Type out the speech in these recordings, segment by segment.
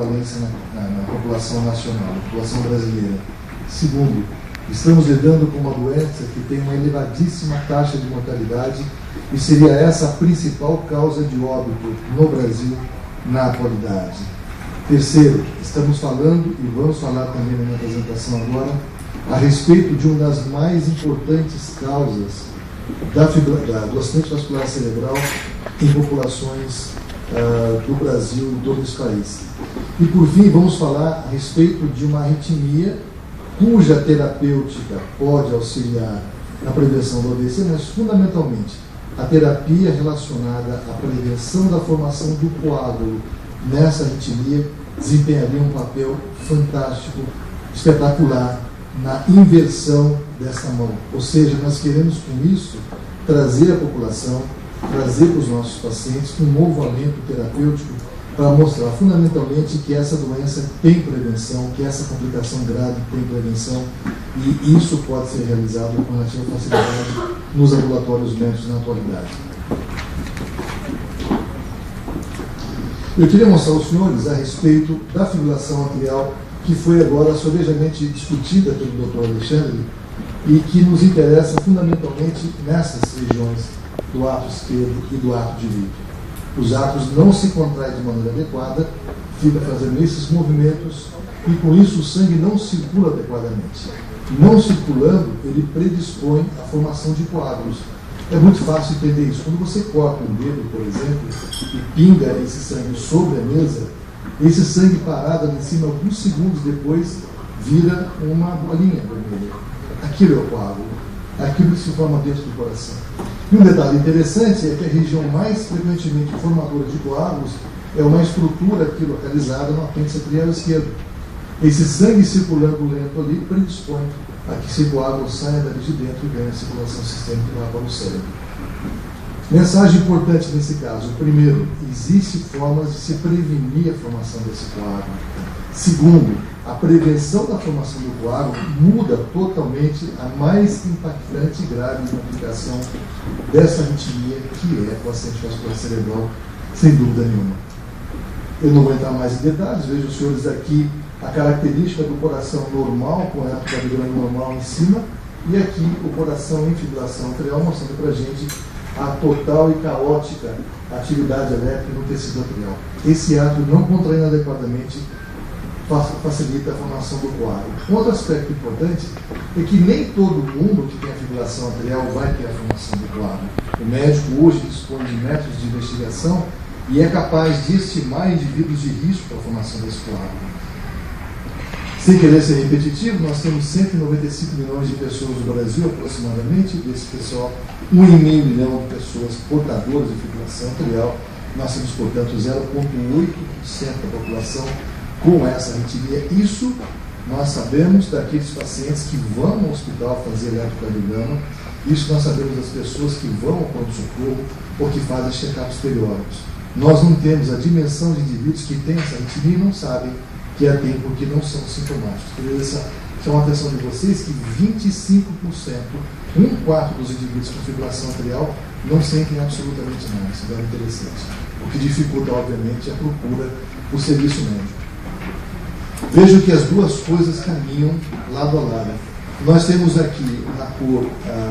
prevalência na população nacional, na população brasileira. Segundo, estamos lidando com uma doença que tem uma elevadíssima taxa de mortalidade e seria essa a principal causa de óbito no Brasil na atualidade. Terceiro, estamos falando, e vamos falar também na minha apresentação agora, a respeito de uma das mais importantes causas do acidente vascular cerebral em populações do Brasil e todo esse país. E por fim, vamos falar a respeito de uma arritmia cuja terapêutica pode auxiliar na prevenção do AVC, mas fundamentalmente a terapia relacionada à prevenção da formação do coágulo nessa arritmia desempenharia um papel fantástico, espetacular, na inversão dessa mão. Ou seja, nós queremos com isso trazer à população, trazer para os nossos pacientes um novo alento terapêutico para mostrar fundamentalmente que essa doença tem prevenção, que essa complicação grave tem prevenção, e isso pode ser realizado com relativa facilidade nos ambulatórios médicos na atualidade. Eu queria mostrar aos senhores a respeito da fibrilação atrial, que foi agora sobejamente discutida pelo Dr. Alexandre e que nos interessa fundamentalmente nessas regiões do ato esquerdo e do ato direito. Os atos não se contraem de maneira adequada, fica fazendo esses movimentos e com isso o sangue não circula adequadamente. Não circulando, ele predispõe à formação de coágulos. É muito fácil entender isso. Quando você corta um dedo, por exemplo, e pinga esse sangue sobre a mesa, esse sangue parado ali em cima, alguns segundos depois, vira uma bolinha vermelha. Aquilo é o coágulo. Aquilo que se forma dentro do coração. E um detalhe interessante é que a região mais frequentemente formadora de coágulos é uma estrutura aqui localizada no apêndice atrial esquerdo. Esse sangue circulando lento ali predispõe a que esse coágulo saia dali de dentro e ganhe a circulação sistêmica lá para o cérebro. Mensagem importante nesse caso. Primeiro, existem formas de se prevenir a formação desse coágulo. Segundo, a prevenção da formação do coágulo muda totalmente a mais impactante e grave complicação dessa arritmia, que é o acidente vascular cerebral, sem dúvida nenhuma. Eu não vou entrar mais em detalhes, vejo os senhores aqui a característica do coração normal, com a ecocardiograma normal em cima, e aqui o coração em fibrilação atrial, mostrando para a gente a total e caótica atividade elétrica no tecido atrial. Esse ato não contraindo adequadamente facilita a formação do coágulo. Outro aspecto importante é que nem todo mundo que tem a fibrilação atrial vai ter a formação do coágulo. O médico hoje dispõe de métodos de investigação e é capaz de estimar indivíduos de risco para a formação desse coágulo. Sem querer ser repetitivo, nós temos 195 milhões de pessoas no Brasil, aproximadamente, desse pessoal, 1,5 milhão de pessoas portadoras de fibrilação atrial. Nós temos, portanto, 0,8% da população com essa arritmia. Isso nós sabemos daqueles pacientes que vão ao hospital fazer eletrocardiograma, isso nós sabemos das pessoas que vão ao pronto-socorro ou que fazem check-ups periódicos. Nós não temos a dimensão de indivíduos que têm essa arritmia e não sabem que a tem porque não são sintomáticos. Queria chamar a atenção de vocês que 25%, 1/4 dos indivíduos com fibrilação atrial não sentem absolutamente nada. Isso é bem interessante. O que dificulta, obviamente, a procura por serviço médico. Vejo que as duas coisas caminham lado a lado. Nós temos aqui na cor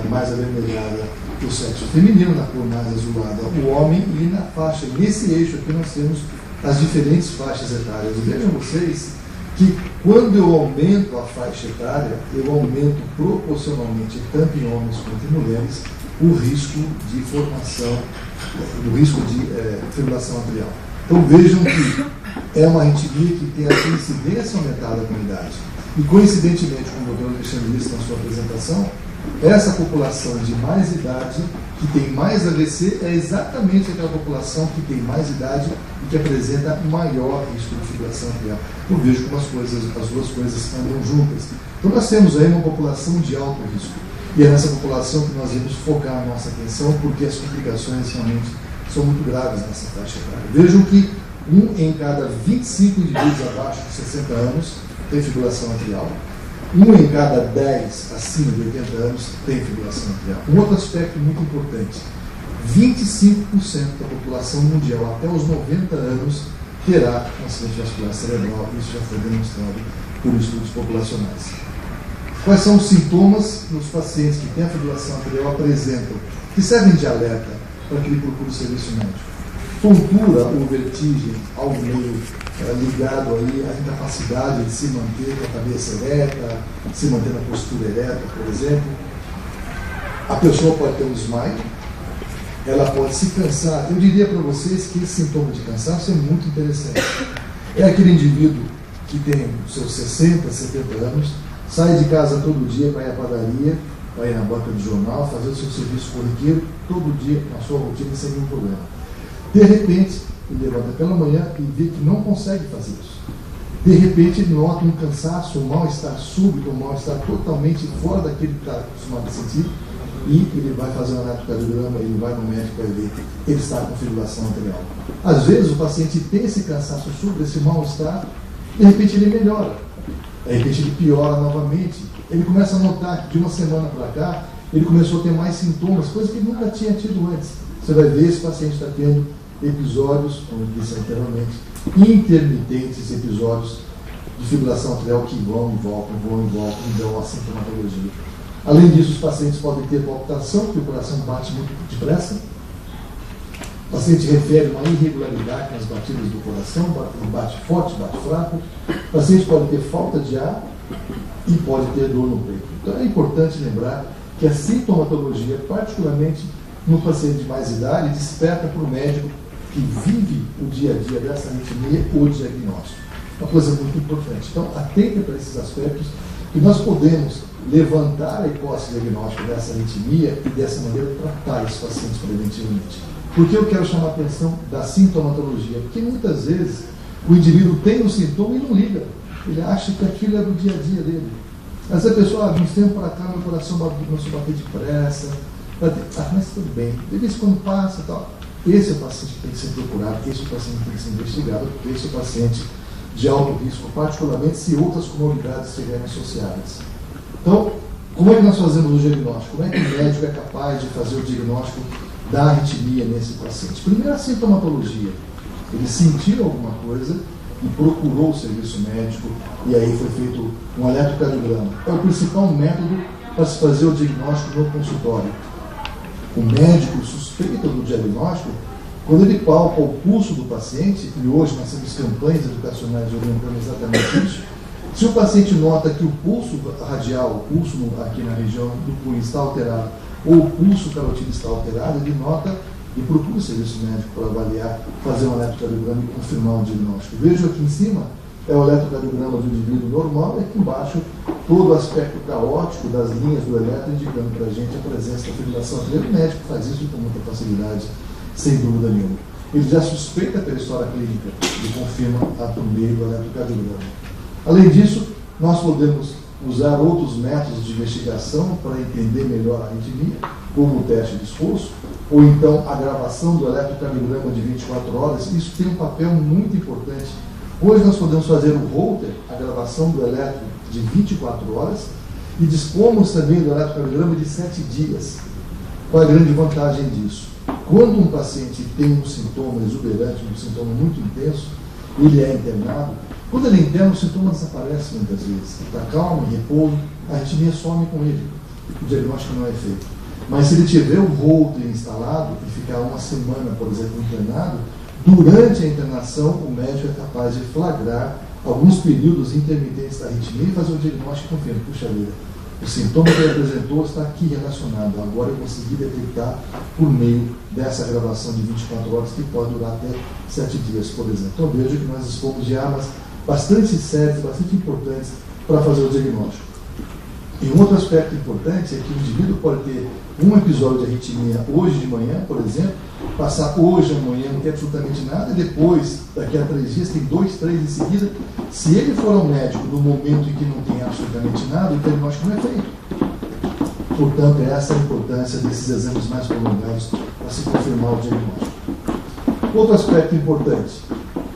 mais avermelhada o sexo feminino, na cor mais azulada o homem, e na faixa, nesse eixo aqui nós temos as diferentes faixas etárias. E vejam vocês que quando eu aumento a faixa etária, eu aumento proporcionalmente, tanto em homens quanto em mulheres, o risco de formação, o risco de fibrilação atrial. Então vejam que é uma arritmia que tem a incidência aumentada com a idade. E coincidentemente, como o Dr. Alexandre disse na sua apresentação, essa população de mais idade, que tem mais AVC, é exatamente aquela população que tem mais idade e que apresenta maior risco de fibrilação atrial. Eu vejo como as duas coisas andam juntas. Então nós temos aí uma população de alto risco. E é nessa população que nós vamos focar a nossa atenção, porque as complicações realmente são muito graves nessa faixa etária. Vejam que 1 em cada 25 indivíduos abaixo de 60 anos tem fibrilação atrial. 1 em cada 10 acima de 80 anos tem fibrilação atrial. Um outro aspecto muito importante: 25% da população mundial até os 90 anos terá um acidente vascular cerebral. Isso já foi demonstrado por estudos populacionais. Quais são os sintomas que os pacientes que têm a fibrilação arterial apresentam, que servem de alerta para que ele procure o serviço médico? Tontura ou vertigem, algo meio ligado aí à incapacidade de se manter com a cabeça ereta, se manter na postura ereta, por exemplo. A pessoa pode ter um desmaio, ela pode se cansar. Eu diria para vocês que esse sintoma de cansaço é muito interessante. É aquele indivíduo que tem os seus 60, 70 anos, sai de casa todo dia para ir à padaria, para ir na banca de jornal, fazer o seu serviço corriqueiro, todo dia, na sua rotina, sem nenhum problema. De repente, ele levanta pela manhã e vê que não consegue fazer isso. De repente, ele nota um cansaço, um mal-estar súbito, um mal-estar totalmente fora daquele que está acostumado a sentir, e ele vai fazer um eletrocardiograma, ele vai no médico e vai ver que ele está com fibrilação arterial. Às vezes, o paciente tem esse cansaço súbito, esse mal-estar, de repente ele melhora. De repente ele piora novamente. Ele começa a notar que de uma semana para cá, ele começou a ter mais sintomas, coisas que ele nunca tinha tido antes. Você vai ver esse paciente está tendo episódios, como eu disse anteriormente, intermitentes episódios de fibrilação arterial que vão e voltam, e dão a sintomatologia. Além disso, os pacientes podem ter palpitação, porque o coração bate muito depressa. O paciente refere uma irregularidade nas batidas do coração, bate forte, bate fraco. O paciente pode ter falta de ar e pode ter dor no peito. Então é importante lembrar que a sintomatologia, particularmente no paciente de mais idade, desperta para o médico que vive o dia a dia dessa arritmia o diagnóstico. Uma coisa muito importante. Então, atente para esses aspectos que nós podemos levantar a hipótese diagnóstica dessa arritmia e dessa maneira tratar esses pacientes preventivamente. Por que eu quero chamar a atenção da sintomatologia? Porque muitas vezes o indivíduo tem um sintoma e não liga. Ele acha que aquilo é do dia a dia dele. Mas a pessoa, de uns tempos para cá, meu coração começou a bater depressa. Mas tudo bem, de vez em quando passa e tal. Esse é o paciente que tem que ser procurado, esse é o paciente que tem que ser investigado, porque esse é o paciente de alto risco, particularmente se outras comorbidades estiverem associadas. Então, como é que nós fazemos o diagnóstico? Como é que o médico é capaz de fazer o diagnóstico da arritmia nesse paciente? Primeiro, a sintomatologia. Ele sentiu alguma coisa e procurou o serviço médico, e aí foi feito um eletrocardiograma. É o principal método para se fazer o diagnóstico no consultório. O médico suspeita do diagnóstico quando ele palpa o pulso do paciente, e hoje nós temos campanhas educacionais orientando exatamente isso. Se o paciente nota que o pulso radial, o pulso aqui na região do punho está alterado, ou o pulso carotídeo está alterado, ele nota e procura o serviço médico para avaliar, fazer um eletrocardiograma e confirmar o diagnóstico. Vejo aqui em cima é o eletrocardiograma do indivíduo normal, e aqui embaixo todo o aspecto caótico das linhas do eletro indicando para a gente a presença da fibrilação arterial. O médico faz isso com muita facilidade, sem dúvida nenhuma. Ele já suspeita pela história clínica e confirma por meio do eletrocardiograma. Além disso, nós podemos usar outros métodos de investigação para entender melhor a arritmia, como o teste de esforço, ou então a gravação do eletrocardiograma de 24 horas. Isso tem um papel muito importante. Hoje nós podemos fazer o Holter, a gravação do eletro de 24 horas, e dispomos também do eletrocardiograma de 7 dias. Qual é a grande vantagem disso? Quando um paciente tem um sintoma exuberante, um sintoma muito intenso, ele é internado. Quando ele é interno, o sintoma desaparece muitas vezes. Ele está calmo, em repouso, a arritmia some com ele. O diagnóstico não é feito. Mas se ele tiver o Holter instalado e ficar uma semana, por exemplo, internado, durante a internação, o médico é capaz de flagrar alguns períodos intermitentes da arritmia e fazer o diagnóstico confiando. Puxa vida, o sintoma que ele apresentou está aqui relacionado. Agora eu consegui detectar por meio dessa gravação de 24 horas, que pode durar até 7 dias, por exemplo. Então vejo que nós dispomos de armas bastante sérias, bastante importantes para fazer o diagnóstico. E um outro aspecto importante é que o indivíduo pode ter um episódio de arritmia hoje de manhã, por exemplo, passar hoje, amanhã, não tem absolutamente nada, e depois, daqui a 3 dias, tem 2, 3 em seguida. Se ele for ao médico no momento em que não tem absolutamente nada, o diagnóstico não é feito. Portanto, essa é a importância desses exames mais prolongados para se confirmar o diagnóstico. Outro aspecto importante,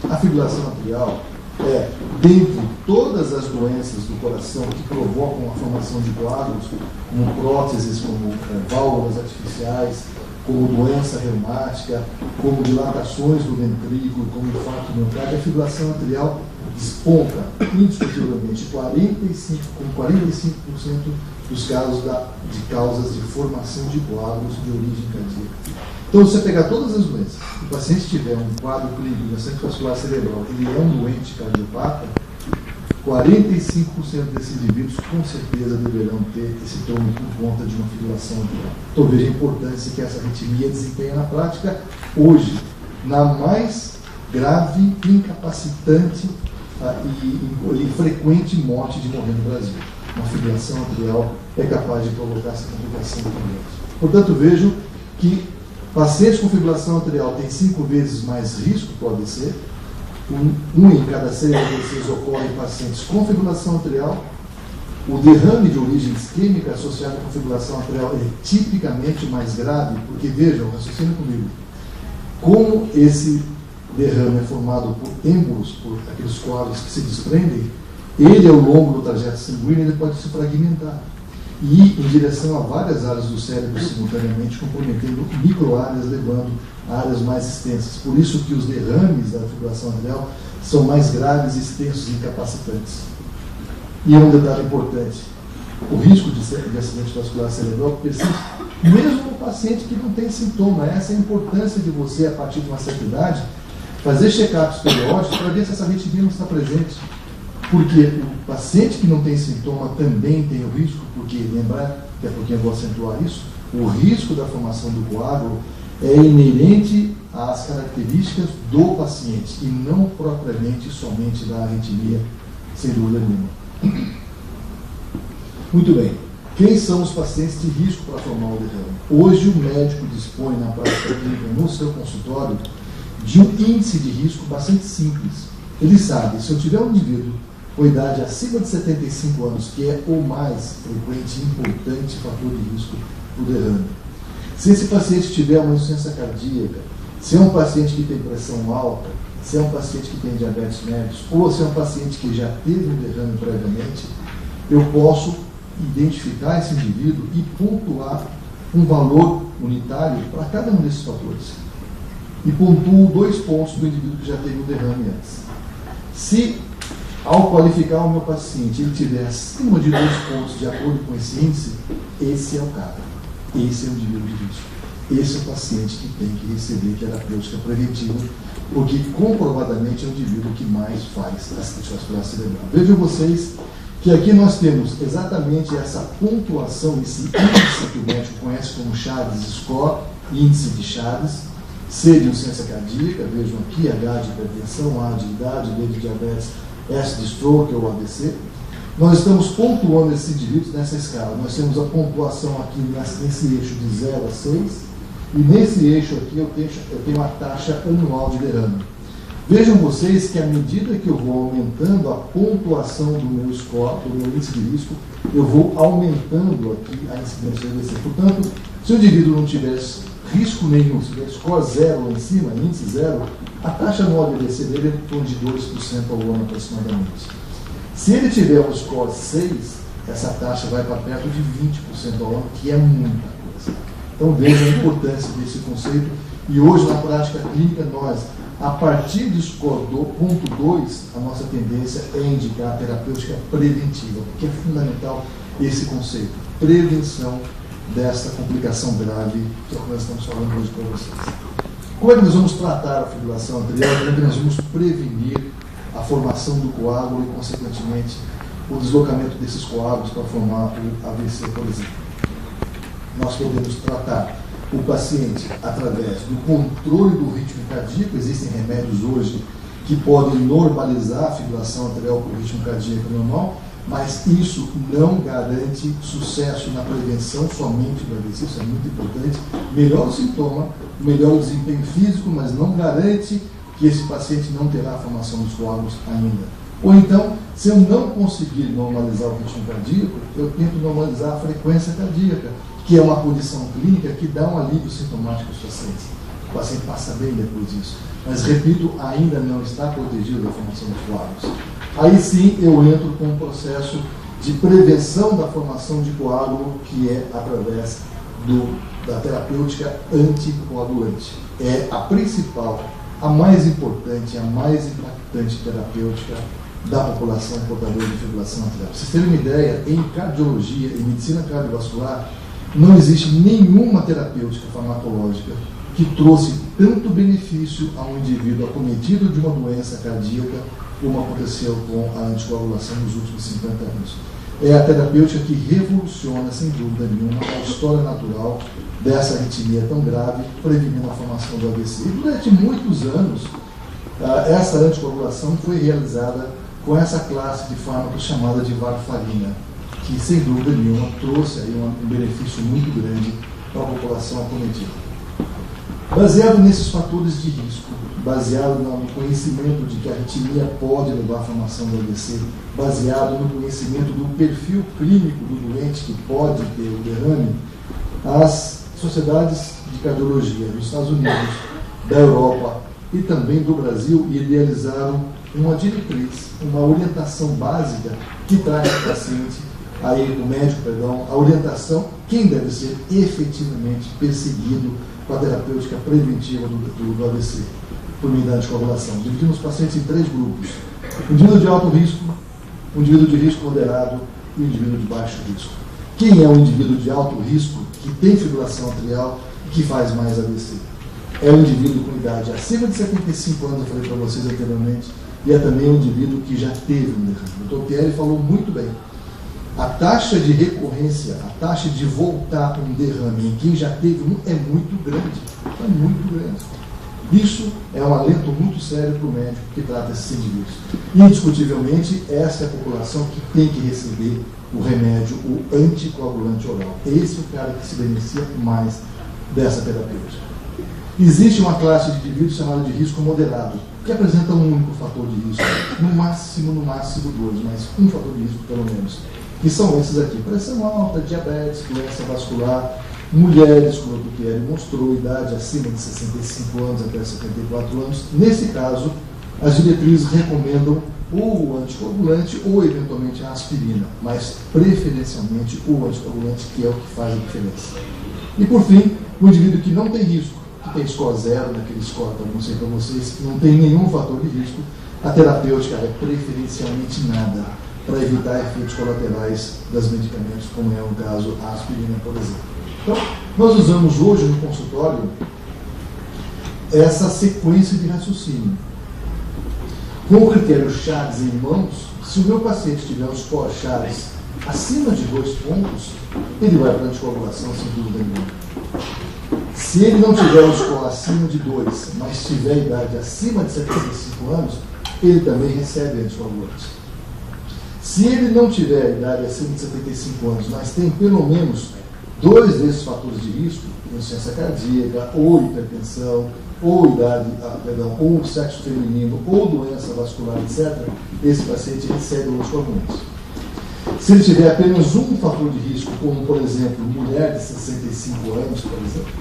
a fibrilação arterial é, dentre todas as doenças do coração que provocam a formação de coágulos, como próteses, como válvulas artificiais, como doença reumática, como dilatações do ventrículo, como infarto miocárdio, a fibrilação atrial desponta indiscutivelmente com 45% dos casos de causas de formação de coágulos de origem cardíaca. Então, se você pegar todas as doenças, se o paciente tiver um quadro clínico de acidente vascular cerebral, ele é um doente cardiopata, 45% desses indivíduos com certeza deverão ter esse tombo por conta de uma fibrilação atrial. Então, veja a importância que essa arritmia desempenha na prática hoje, na mais grave, incapacitante e frequente morte de morrer no Brasil. Uma fibrilação atrial é capaz de provocar essa complicação também. Portanto, vejo que pacientes com fibrilação atrial têm 5 vezes mais risco para o AVC. Um em cada 6 AVCs ocorre em pacientes com fibrilação atrial. O derrame de origem isquêmica associado com fibrilação atrial é tipicamente mais grave, porque, vejam, raciocinem comigo, como esse derrame é formado por êmbolos, por aqueles coágulos que se desprendem, ele, ao longo do trajeto sanguíneo, ele pode se fragmentar e ir em direção a várias áreas do cérebro simultaneamente, comprometendo microáreas, levando a áreas mais extensas. Por isso que os derrames da fibrilação atrial são mais graves, extensos e incapacitantes. E é um detalhe importante, o risco de acidente vascular cerebral persiste mesmo no paciente que não tem sintoma. Essa é a importância de você, a partir de uma certa idade, fazer check-ups periódicos para ver se essa arritmia não está presente. Porque o paciente que não tem sintoma também tem o risco, porque, lembrar, que é porque eu vou acentuar isso, o risco da formação do coágulo é inerente às características do paciente e não propriamente somente da arritmia, sem dúvida nenhuma. Muito bem. Quem são os pacientes de risco para formar o derrame? Hoje o médico dispõe na prática clínica, no seu consultório, de um índice de risco bastante simples. Ele sabe, se eu tiver um indivíduo com idade acima de 75 anos, que é o mais frequente e importante fator de risco do derrame, se esse paciente tiver uma insuficiência cardíaca, se é um paciente que tem pressão alta, se é um paciente que tem diabetes mellitus, ou se é um paciente que já teve um derrame previamente, eu posso identificar esse indivíduo e pontuar um valor unitário para cada um desses fatores. E pontuo 2 pontos do indivíduo que já teve um derrame antes. Se, ao qualificar o meu paciente, ele tiver acima de 2 pontos de acordo com esse índice, esse é o cara. Esse é o indivíduo de risco. Esse é o paciente que tem que receber terapêutica preventiva, porque comprovadamente é o indivíduo que mais faz acidente vascular cerebral. Vejam vocês que aqui nós temos exatamente essa pontuação, esse índice que o médico conhece como Chaves Score, índice de Chaves, C de insuficiência cardíaca, vejam aqui, H de hipertensão, A de idade, D de diabetes, S de stroke ou AVC. Nós estamos pontuando esses indivíduos nessa escala. Nós temos a pontuação aqui nesse eixo de 0 a 6, e nesse eixo aqui eu tenho a taxa anual de derrame. Vejam vocês que à medida que eu vou aumentando a pontuação do meu score, do meu índice de risco, eu vou aumentando aqui a incidência de AVC. Portanto, se o indivíduo não tiver risco nenhum, se tiver score 0 lá em cima, índice 0, a taxa anual de AVC dele é em torno de 2% ao ano aproximadamente. Se ele tiver um score 6, essa taxa vai para perto de 20% ao ano, que é muita coisa. Então veja a importância desse conceito. E hoje, na prática clínica, nós, a partir do score do ponto 2, a nossa tendência é indicar a terapêutica preventiva, porque é fundamental esse conceito, prevenção dessa complicação grave que nós estamos falando hoje para vocês. Como é que nós vamos tratar a fibrilação atrial? Como é que nós vamos prevenir a formação do coágulo e, consequentemente, o deslocamento desses coágulos para formar o AVC, por exemplo? Nós podemos tratar o paciente através do controle do ritmo cardíaco. Existem remédios hoje que podem normalizar a fibrilação atrial para o ritmo cardíaco normal, mas isso não garante sucesso na prevenção somente do AVC. Isso é muito importante. Melhora o sintoma, melhora o desempenho físico, mas não garante que esse paciente não terá a formação dos coágulos ainda. Ou então, se eu não conseguir normalizar o ritmo cardíaco, eu tento normalizar a frequência cardíaca, que é uma condição clínica que dá um alívio sintomático aos pacientes. O paciente passa bem depois disso. Mas, repito, ainda não está protegido da formação dos coágulos. Aí sim eu entro com um processo de prevenção da formação de coágulo, que é através da terapêutica anticoagulante. É a principal, a mais importante, a mais impactante terapêutica da população portadora de fibrilação atrial. Para vocês terem uma ideia, em cardiologia, em medicina cardiovascular, não existe nenhuma terapêutica farmacológica que trouxe tanto benefício a um indivíduo acometido de uma doença cardíaca como aconteceu com a anticoagulação nos últimos 50 anos. É a terapêutica que revoluciona, sem dúvida nenhuma, a história natural dessa arritmia tão grave, prevenindo a formação do AVC. E durante muitos anos, essa anticoagulação foi realizada com essa classe de fármacos chamada de varfarina, que, sem dúvida nenhuma, trouxe aí um benefício muito grande para a população acometida. Baseado nesses fatores de risco, baseado no conhecimento de que a arritmia pode levar à formação do AVC, baseado no conhecimento do perfil clínico do doente que pode ter o derrame, as sociedades de cardiologia dos Estados Unidos, da Europa e também do Brasil idealizaram uma diretriz, uma orientação básica que traz ao paciente, o médico, a orientação, quem deve ser efetivamente perseguido com a terapêutica preventiva do AVC, por meio da anticoagulação. Dividimos os pacientes em 3 grupos: um indivíduo de alto risco, um indivíduo de risco moderado e um indivíduo de baixo risco. Quem é um indivíduo de alto risco, que tem fibrilação atrial e que faz mais AVC? É um indivíduo com idade acima de 75 anos, eu falei para vocês anteriormente, e é também um indivíduo que já teve um derrame. O Dr. Pierre falou muito bem. A taxa de recorrência, a taxa de voltar um derrame em quem já teve um é muito grande. É muito grande. Isso é um alento muito sério para o médico que trata esses indivíduos. Indiscutivelmente, essa é a população que tem que receber o remédio, o anticoagulante oral. Esse é o cara que se beneficia mais dessa terapêutica. Existe uma classe de indivíduos chamada de risco moderado, que apresenta um único fator de risco, no máximo 2, mas um fator de risco pelo menos. Que são esses aqui: pressão alta, diabetes, doença vascular, mulheres, como o Pierre mostrou, idade acima de 65 anos até 74 anos. Nesse caso, as diretrizes recomendam ou o anticoagulante ou, eventualmente, a aspirina, mas preferencialmente o anticoagulante, que é o que faz a diferença. E, por fim, o indivíduo que não tem risco, que tem score 0, naquele score que eu mostrei para vocês, que não tem nenhum fator de risco, a terapêutica é preferencialmente nada, para evitar efeitos colaterais das medicamentos, como é o caso a aspirina, por exemplo. Então, nós usamos hoje no consultório essa sequência de raciocínio. Com o critério Chaves em mãos, se o meu paciente tiver um score Chaves acima de 2 pontos, ele vai para a anticoagulação sem dúvida nenhuma. Se ele não tiver um score acima de 2, mas tiver idade acima de 75 anos, ele também recebe anticoagulante. Se ele não tiver idade acima de 75 anos, mas tem pelo menos 2 desses fatores de risco, insuficiência cardíaca, ou hipertensão, ou ou sexo feminino, ou doença vascular, etc., esse paciente recebe o anticoagulante. Se ele tiver apenas um fator de risco, como, por exemplo, mulher de 65 anos, por exemplo,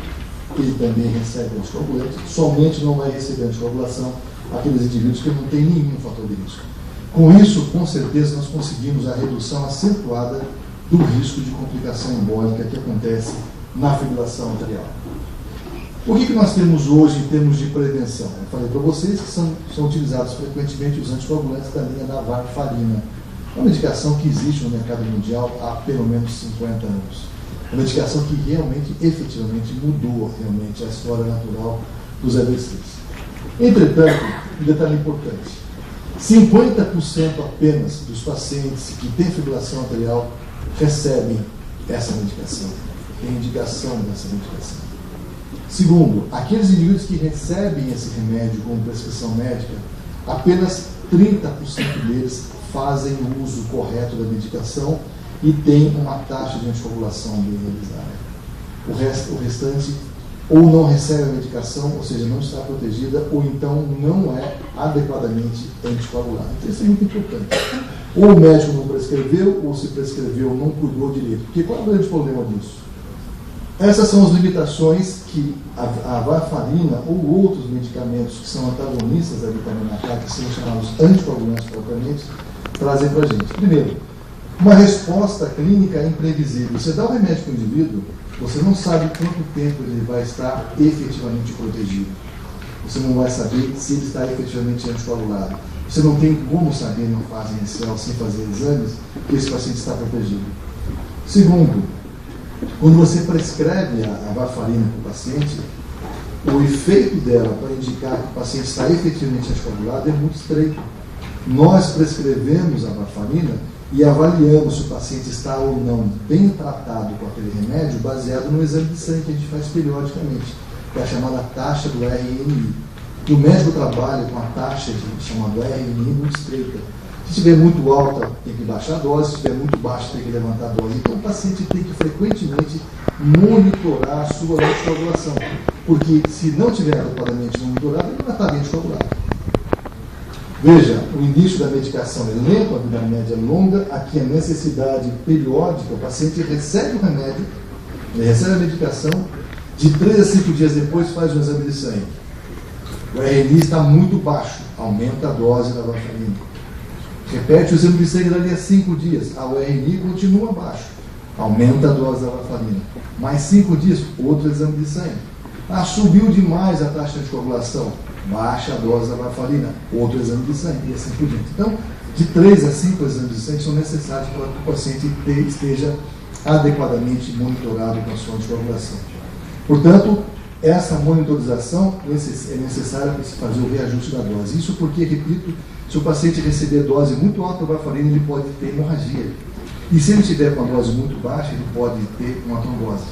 ele também recebe anticoagulante. Somente não vai receber anticoagulação aqueles indivíduos que não têm nenhum fator de risco. Com isso, com certeza, nós conseguimos a redução acentuada do risco de complicação embólica que acontece na fibrilação atrial. O que nós temos hoje em termos de prevenção? Eu falei para vocês que são utilizados frequentemente os anticoagulantes da linha da varfarina, uma medicação que existe no mercado mundial há pelo menos 50 anos. Uma medicação que realmente, efetivamente, mudou realmente a história natural dos AVCs. Entretanto, um detalhe importante: 50% apenas dos pacientes que têm fibrilação atrial recebem essa medicação, tem indicação dessa medicação. Segundo, aqueles indivíduos que recebem esse remédio como prescrição médica, apenas 30% deles fazem o uso correto da medicação e têm uma taxa de anticoagulação bem realizada. O restante ou não recebe a medicação, ou seja, não está protegida, ou então não é adequadamente anticoagulada. Então isso é muito importante. Ou o médico não prescreveu, ou se prescreveu, não cuidou direito. Porque qual é o grande problema disso? Essas são as limitações que a varfarina ou outros medicamentos que são antagonistas da vitamina K, que são chamados anticoagulantes propriamente, trazem para a gente. Primeiro, uma resposta clínica imprevisível. Você dá o remédio para o indivíduo, você não sabe quanto tempo ele vai estar efetivamente protegido. Você não vai saber se ele está efetivamente anticoagulado. Você não tem como saber na fase inicial, sem fazer exames, que esse paciente está protegido. Segundo, quando você prescreve a varfarina para o paciente, o efeito dela para indicar que o paciente está efetivamente anticoagulado é muito estreito. Nós prescrevemos a varfarina e avaliamos se o paciente está ou não bem tratado com aquele remédio baseado no exame de sangue que a gente faz periodicamente, que é a chamada taxa do RNI. E o médico trabalha com a taxa chamada RNI muito estreita. Se estiver muito alta, tem que baixar a dose, se estiver muito baixa, tem que levantar a dose. Então o paciente tem que frequentemente monitorar a sua anticoagulação, porque se não estiver adequadamente monitorado, ele não vai estar bem anticoagulado. Veja, o início da medicação é lento, a vida média é longa, aqui a necessidade periódica, o paciente recebe o remédio, ele recebe a medicação, de 3 a 5 dias depois faz um exame de sangue. O RNI está muito baixo, aumenta a dose da varfarina. Repete o exame de sangue dali a 5 dias, o RNI continua baixo, aumenta a dose da varfarina. Mais 5 dias, outro exame de sangue. Subiu demais a taxa de anticoagulação, baixa a dose da varfarina, outro exame de sangue, e assim por diante. Então, de 3 a 5 exames de sangue são necessários para que o paciente esteja adequadamente monitorado com a sua anticoagulação. Portanto, essa monitorização é necessária para se fazer o reajuste da dose. Isso porque, repito, se o paciente receber dose muito alta de varfarina, ele pode ter hemorragia. E se ele tiver com a dose muito baixa, ele pode ter uma trombose.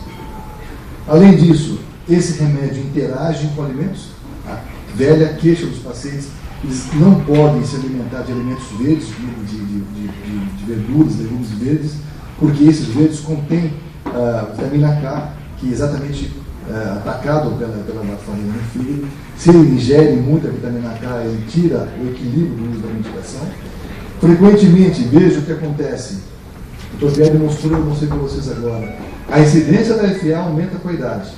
Além disso, esse remédio interage com alimentos. A velha queixa dos pacientes, eles não podem se alimentar de alimentos verdes, de verduras, legumes verdes, porque esses verdes contêm vitamina K, que é exatamente atacado pela varfarina no fígado. Se ele ingere muita vitamina K, ele tira o equilíbrio do uso da medicação. Frequentemente, veja o que acontece. O Dr. Pierre mostrou, eu mostrei para vocês agora. A incidência da FA aumenta com a idade.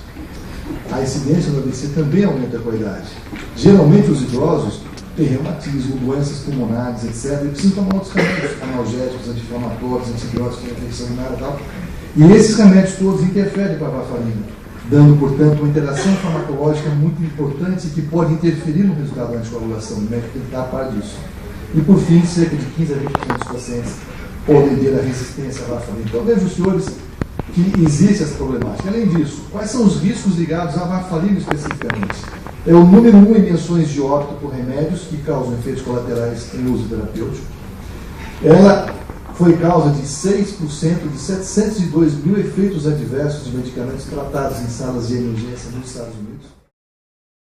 A incidência do AVC também aumenta com a idade. Geralmente os idosos têm reumatismo, doenças pulmonares, etc. E precisam tomar outros remédios, analgésicos, anti-inflamatórios, antibióticos, infecção urinária e tal. E esses remédios todos interferem com a varfarina, dando, portanto, uma interação farmacológica muito importante que pode interferir no resultado da anticoagulação. O médico tem que estar a par disso. E, por fim, cerca de 15 a 20% dos pacientes podem ter a resistência à varfarina. Então, vejam, senhores, que existe essa problemática. Além disso, quais são os riscos ligados à varfarina especificamente? É o número 1 em menções de óbito por remédios que causam efeitos colaterais em uso terapêutico. Ela foi causa de 6% de 702 mil efeitos adversos de medicamentos tratados em salas de emergência nos Estados Unidos.